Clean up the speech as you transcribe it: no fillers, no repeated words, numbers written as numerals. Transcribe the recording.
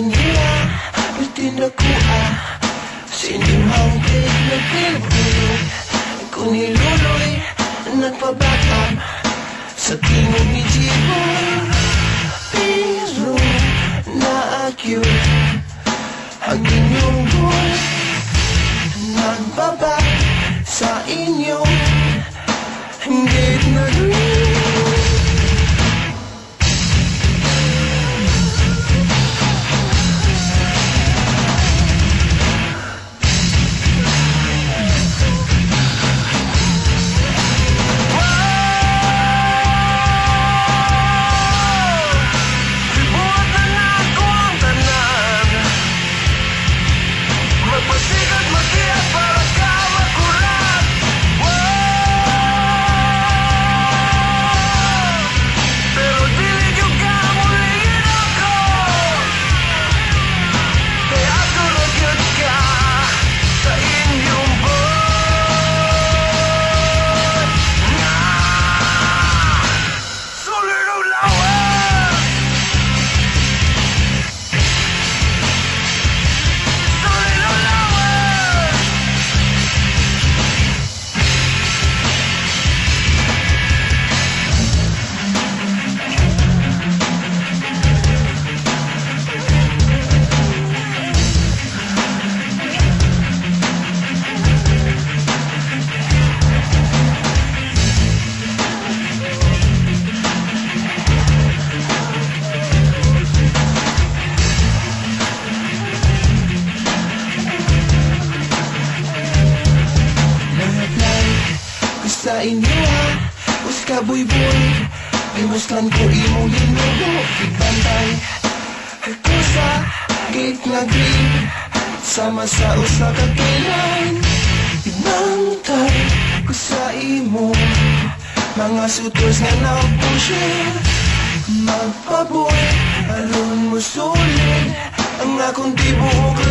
inyo Bertindak kuha sa inyong hanggang nagpilipili Kung niluloy nagpabakam sa tingong ijibon Pero na-acute ang inyong boy Nagbaba sa inyong hinggit na rin sa inyo us ka boy-boy Imuslan ko imong hinugo Ibantay ko sa gate na green Sama sa usa ka kailan Ibantay ko sa imo Mga sutos nga na-pusher Magpaboy Alon mo sulit Ang akong tibuok